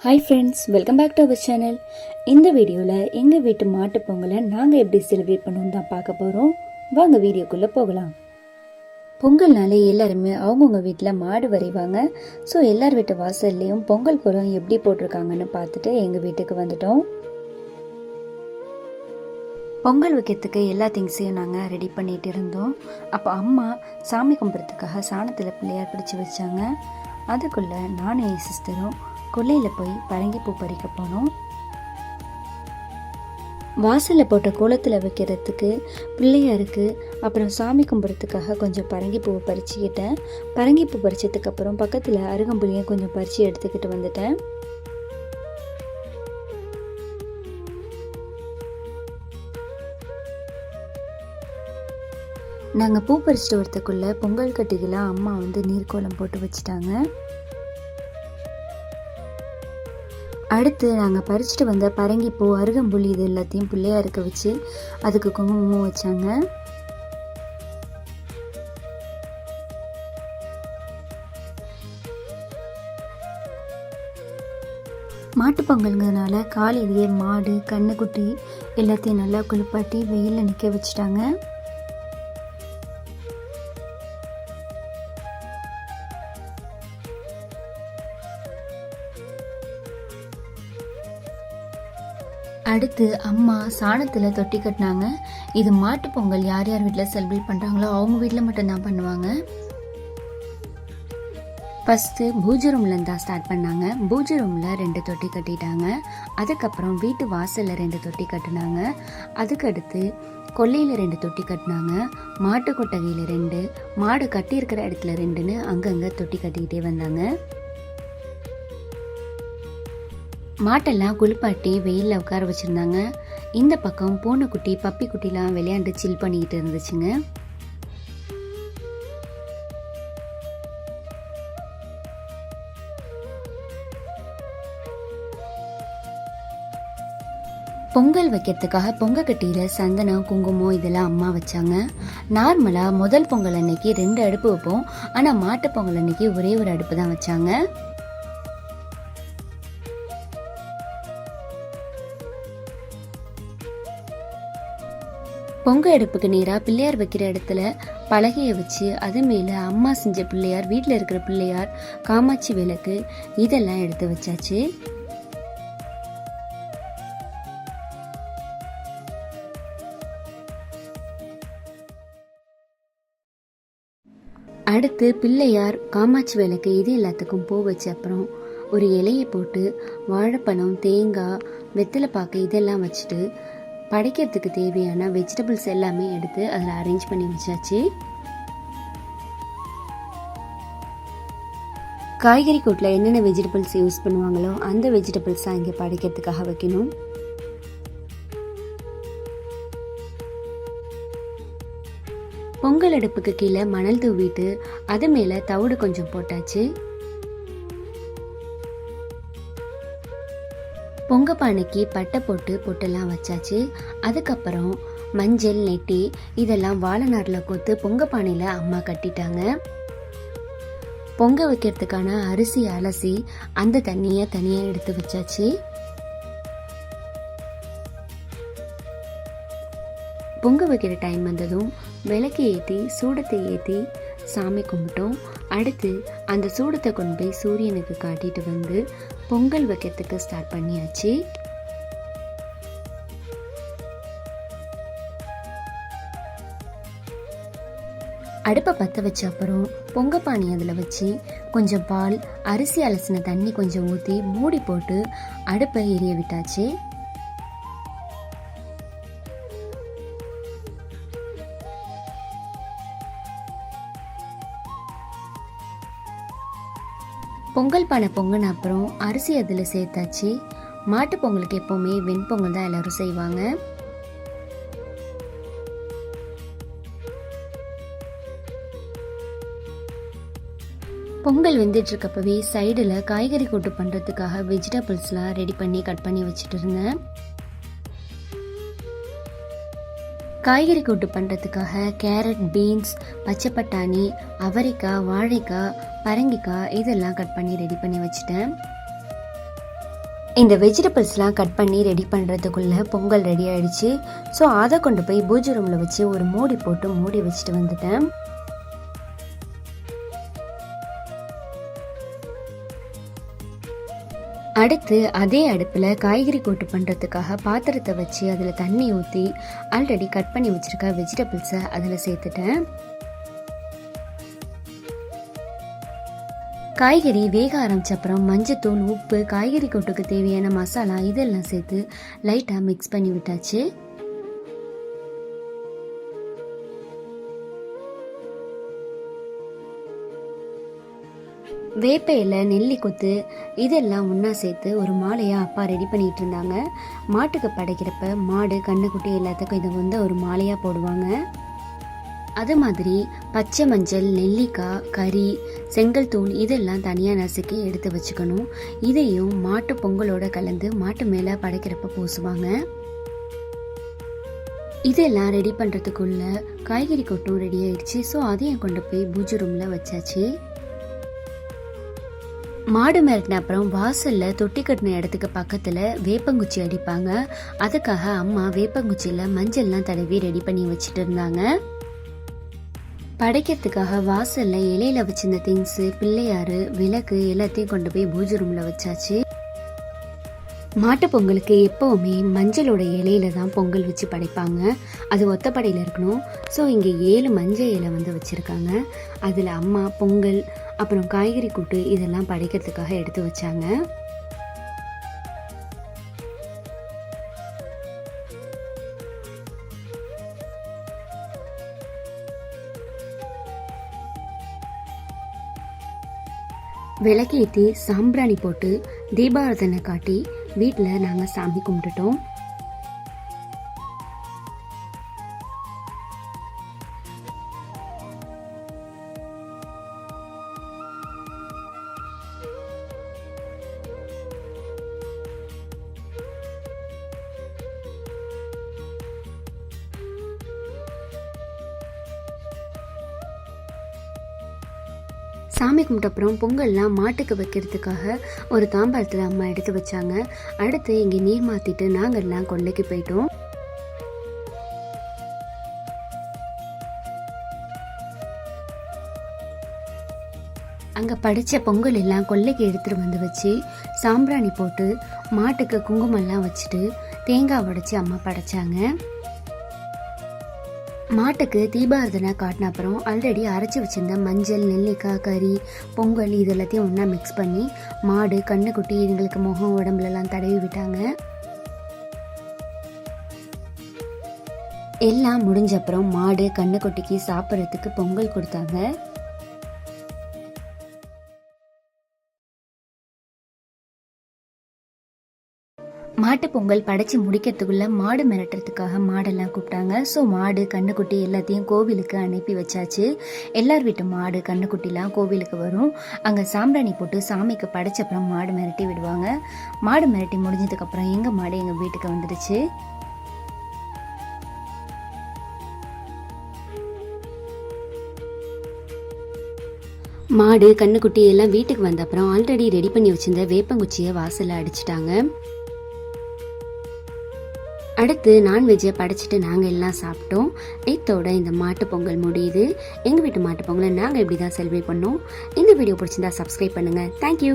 Hi friends, welcome back to our channel. இந்த வீடியோவில் எங்கள் வீட்டு மாட்டு பொங்கலை நாங்கள் எப்படி செலிப்ரேட் பண்ணுவோம் தான் பார்க்க போகிறோம். வாங்க வீடியோக்குள்ளே போகலாம். பொங்கல்னாலே எல்லாருமே அவங்கவுங்க வீட்டில் மாடு வரைவாங்க. ஸோ எல்லார் வீட்டு வாசல்லையும் பொங்கல் கோலம் எப்படி போட்டிருக்காங்கன்னு பார்த்துட்டு எங்கள் வீட்டுக்கு வந்துட்டோம். பொங்கல் வைக்கிறதுக்கு எல்லா திங்ஸையும் நாங்கள் ரெடி பண்ணிகிட்டு இருந்தோம். அப்போ அம்மா சாமி கும்பிட்றதுக்காக சாணத்தில் பிள்ளையார் பிடிச்சி வச்சாங்க. அதுக்குள்ளே நானும் என் சிஸ்டரும் கொல்லையில் போய் பரங்கிப்பூ பறிக்க போனோம். வாசலில் போட்ட கோலத்தில் வைக்கிறதுக்கு பிள்ளையாருக்கு அப்புறம் சாமி கும்பிட்றதுக்காக கொஞ்சம் பரங்கிப்பூவை பறிச்சுக்கிட்டேன். பரங்கிப்பூ பறிச்சதுக்கு அப்புறம் பக்கத்தில் அருகம்புளியும் கொஞ்சம் பறித்து எடுத்துக்கிட்டு வந்துட்டேன். நாங்கள் பூ பறிச்சுட்டு வரத்துக்குள்ளே பொங்கல் கட்டிக்கெல்லாம் அம்மா நீர்கோலம் போட்டு வச்சுட்டாங்க. அடுத்து நாங்கள் பறிச்சுட்டு வந்த பரங்கிப்பூ, அருகம்புல்லி இது எல்லாத்தையும் பிள்ளையாருக்கு வச்சு அதுக்கு குங்குமமும் வச்சாங்க. மாட்டுப்பொங்கல்ங்கிறதுனால காலையிலேயே மாடு, கண்ணுக்குட்டி எல்லாத்தையும் நல்லா குளிப்பாட்டி வெயிலில் நிற்க வச்சுட்டாங்க. அடுத்து அம்மா சாணத்தில் தொட்டி கட்டினாங்க. இது மாட்டு பொங்கல் யார் யார் வீட்டில் செலிப்ரேட் பண்ணுறாங்களோ அவங்க வீட்டில் மட்டும்தான் பண்ணுவாங்க. ஃபஸ்ட்டு பூஜை ரூம்லேருந்து தான் ஸ்டார்ட் பண்ணாங்க. பூஜை ரூமில் 2 தொட்டி கட்டிட்டாங்க. அதுக்கப்புறம் வீட்டு வாசலில் 2 தொட்டி கட்டினாங்க. அதுக்கடுத்து கொல்லையில் 2 தொட்டி கட்டினாங்க. மாட்டு கொட்டகையில் 2, மாடு கட்டியிருக்கிற இடத்துல 2ன்னு அங்கங்கே தொட்டி கட்டிக்கிட்டே வந்தாங்க. மாட்டெல்லாம் குளிப்பாட்டி வெயிலில் உட்கார வச்சுருந்தாங்க. இந்த பக்கம் பூனைக்குட்டி, பப்பி குட்டிலாம் விளையாண்டு சில் பண்ணிக்கிட்டு இருந்துச்சுங்க. பொங்கல் வைக்கிறதுக்காக பொங்கக்கட்டியில் சந்தனம், குங்குமம் இதெல்லாம் அம்மா வச்சாங்க. நார்மலாக முதல் பொங்கல் அன்னைக்கு 2 அடுப்பு வைப்போம். ஆனால் மாட்டு பொங்கல் அன்னைக்கு ஒரே ஒரு அடுப்பு தான் வச்சாங்க. பொங்கல் அடுப்புக்கு நேராக பிள்ளையார் வைக்கிற இடத்துல பலகையை வச்சு அது மேலே அம்மா செஞ்ச பிள்ளையார், வீட்டில் இருக்கிற பிள்ளையார், காமாட்சி விளக்கு இதெல்லாம் எடுத்து வச்சாச்சு. அடுத்து பிள்ளையார், காமாட்சி விளக்கு இது எல்லாத்துக்கும் பூ வச்ச அப்புறம் ஒரு இலையை போட்டு வாழைப்பழம், தேங்காய், வெத்தலை பாக்கு இதெல்லாம் வச்சுட்டு படைக்கிறதுக்கு தேவையான வெஜிடபிள்ஸ் எல்லாமே எடுத்து அதில் அரேஞ்ச் பண்ணி வச்சாச்சு. காய்கறி கூட்டில் என்னென்ன வெஜிடபிள்ஸ் யூஸ் பண்ணுவாங்களோ அந்த வெஜிடபிள்ஸ் தான் இங்கே படைக்கிறதுக்காக வைக்கணும். பொங்கல் அடுப்புக்கு கீழே மணல் தூவிட்டு அது மேலே தவிடு கொஞ்சம் போட்டாச்சு. பொங்க பானைக்கு பட்டை போட்டு பொட்டெல்லாம் வச்சாச்சு. அதுக்கப்புறம் மஞ்சள், நெட்டி இதெல்லாம் வாழை நாரில் கோத்து பொங்க பானையில் அம்மா கட்டிட்டாங்க. பொங்க வைக்கிறதுக்கான அரிசி அலசி அந்த தண்ணியை தனியாக எடுத்து வச்சாச்சு. பொங்க வைக்கிற டைம் வந்ததும் விளக்கு ஏற்றி சூடத்தை ஏற்றி சாமி கும்பிட்டோம். அடுத்து அந்த சூடத்தை கொண்டு போய் சூரியனுக்கு காட்டிட்டு வந்து பொங்கல் வைக்கிறதுக்கு ஸ்டார்ட் பண்ணியாச்சு. அடுப்பை பற்ற வச்ச அப்புறம் பொங்க பானை அதில் வச்சு கொஞ்சம் பால், அரிசி அலசின தண்ணி கொஞ்சம் ஊற்றி மூடி போட்டு அடுப்பை எரிய விட்டாச்சு. பொங்கல் பானை பொங்கின அப்புறம் அரிசி அதில் சேர்த்தாச்சு. மாட்டு பொங்கலுக்கு எப்போவுமே வெண்பொங்கல் தான் எல்லாரும் செய்வாங்க. பொங்கல் வெந்துட்டு இருக்கப்பவே சைடில் காய்கறி கூட்டு பண்ணுறதுக்காக வெஜிடபிள்ஸ்லாம் ரெடி பண்ணி கட் பண்ணி வச்சுட்டு இருந்தேன். காய்கறி கூட்டு பண்ணுறதுக்காக கேரட், பீன்ஸ், பச்சை பட்டாணி, அவரைக்காய், வாழைக்காய், பரங்கிக்காய் இதெல்லாம் கட் பண்ணி ரெடி பண்ணி வச்சுட்டேன். இந்த வெஜிடபிள்ஸ்லாம் கட் பண்ணி ரெடி பண்ணுறதுக்குள்ளே பொங்கல் ரெடி ஆகிடுச்சு. ஸோ அதை கொண்டு போய் பூஜை ரூமில் வச்சு ஒரு மூடி போட்டு மூடி வச்சுட்டு வந்துட்டேன். அடுத்து அதே அடுப்பில் காய்கறி கூட்டு பண்ணுறதுக்காக பாத்திரத்தை வச்சு அதில் தண்ணி ஊற்றி ஆல்ரெடி கட் பண்ணி வச்சுருக்க வெஜிடபிள்ஸை அதில் சேர்த்துட்டேன். காய்கறி வேக ஆரம்பிச்ச அப்புறம் மஞ்சத்தூள், உப்பு, காய்கறி கூட்டுக்கு தேவையான மசாலா இதெல்லாம் சேர்த்து லைட்டாக மிக்ஸ் பண்ணி விட்டாச்சு. வேப்பையில் நெல்லி கொத்து இதெல்லாம் ஒன்றா சேர்த்து ஒரு மாலையாக அப்பா ரெடி பண்ணிட்டு இருந்தாங்க. மாட்டுக்கு படைக்கிறப்ப மாடு, கண்ணுக்குட்டி எல்லாத்துக்கும் இதை வந்து ஒரு மாலையாக போடுவாங்க. அது மாதிரி பச்சை மஞ்சள், நெல்லிக்காய், கறி, செங்கல் தூள் இதெல்லாம் தனியாக நசுக்கி எடுத்து வச்சுக்கணும். இதையும் மாட்டு பொங்கலோட கலந்து மாட்டு மேலே படைக்கிறப்ப பூசுவாங்க. இதெல்லாம் ரெடி பண்ணுறதுக்குள்ள காய்கறி கொட்டும் ரெடி ஆயிடுச்சு. ஸோ அதையும் கொண்டு போய் பூஜை ரூமில் வச்சாச்சு. மாடு மிரட்டின அப்புறம் வாசலில் தொட்டி கட்டின இடத்துக்கு பக்கத்தில் வேப்பங்குச்சி அடிப்பாங்க. அதுக்காக அம்மா வேப்பங்குச்சியில் மஞ்சள்லாம் தடவி ரெடி பண்ணி வச்சுட்டு இருந்தாங்க. படைக்கிறதுக்காக வாசல்ல இலையில வச்சிருந்த திங்ஸ், பிள்ளையாரு, விளக்கு எல்லாத்தையும் கொண்டு போய் பூஜை ரூம்ல வச்சாச்சு. மாட்டு பொங்கலுக்கு எப்பவுமே மஞ்சளோட இலையில தான் பொங்கல் வச்சு படைப்பாங்க. அது ஒத்தப்படையில இருக்கணும். ஸோ இங்கே 7 மஞ்சள் இலை வந்து வச்சிருக்காங்க. அதில் அம்மா பொங்கல் அப்புறம் காய்கறி கூட்டு இதெல்லாம் படைக்கிறதுக்காக எடுத்து வச்சாங்க. விளக்கேற்றி சாம்பிராணி போட்டு தீபாராதனை காட்டி வீட்டில் நாங்கள் சாமி கும்பிட்டுட்டோம். சாமி கும்பிட்ட அப்புறம் பொங்கல்லாம் மாட்டுக்கு வைக்கிறதுக்காக ஒரு தாம்பாளத்தில் அம்மா எடுத்து வச்சாங்க. அடுத்து இங்கே நீர் மாற்றிட்டு நாங்கள் எல்லாம் கொல்லைக்கு போயிட்டோம். அங்கே படித்த பொங்கல் எல்லாம் கொல்லைக்கு எடுத்துகிட்டு வந்து வச்சு சாம்பிராணி போட்டு மாட்டுக்கு குங்குமம்லாம் வச்சுட்டு தேங்காய் உடைச்சி அம்மா படைச்சாங்க. மாட்டுக்கு தீபாராதனை காட்டின அப்புறம் ஆல்ரெடி அரைச்சி வச்சிருந்த மஞ்சள், நெல்லிக்காய், கறி, பொங்கல் இது எல்லாத்தையும் ஒன்றா மிக்ஸ் பண்ணி மாடு, கண்ணுக்குட்டி இதுங்களுக்கு முகம், உடம்புலலாம் தடவி விட்டாங்க. எல்லாம் முடிஞ்ச அப்புறம் மாடு, கண்ணுக்குட்டிக்கு சாப்பிட்றதுக்கு பொங்கல் கொடுத்தாங்க. மாட்டு பொங்கல் படைச்சி முடிக்கிறதுக்குள்ள மாடு மிரட்டுறதுக்காக மாடெல்லாம் கூப்பிட்டாங்க. ஸோ மாடு, கண்ணுக்குட்டி எல்லாத்தையும் கோவிலுக்கு அனுப்பி வச்சாச்சு. எல்லார் வீட்டு மாடு, கண்ணுக்குட்டிலாம் கோவிலுக்கு வரும். அங்கே சாம்பிராணி போட்டு சாமிக்கு படைச்சப்புறம் மாடு மிரட்டி விடுவாங்க. மாடு மிரட்டி முடிஞ்சதுக்கப்புறம் எங்கள் மாடு எங்கள் வீட்டுக்கு வந்துடுச்சு. மாடு, கண்ணுக்குட்டி எல்லாம் வீட்டுக்கு வந்த அப்புறம் ஆல்ரெடி ரெடி பண்ணி வச்சிருந்த வேப்பங்குச்சியை வாசலில் அடிச்சிட்டாங்க. அடுத்து நான்வெஜ்ஜை படைச்சிட்டு நாங்கள் எல்லாம் சாப்பிட்டோம். இதோட இந்த மாட்டு பொங்கல் முடியுது. எங்கள் வீட்டு மாட்டு பொங்கலை நாங்கள் இப்படி தான் செலிப்ரேட் பண்ணோம். இந்த வீடியோ பிடிச்சிருந்தா சப்ஸ்கிரைப் பண்ணுங்கள். தேங்க்யூ.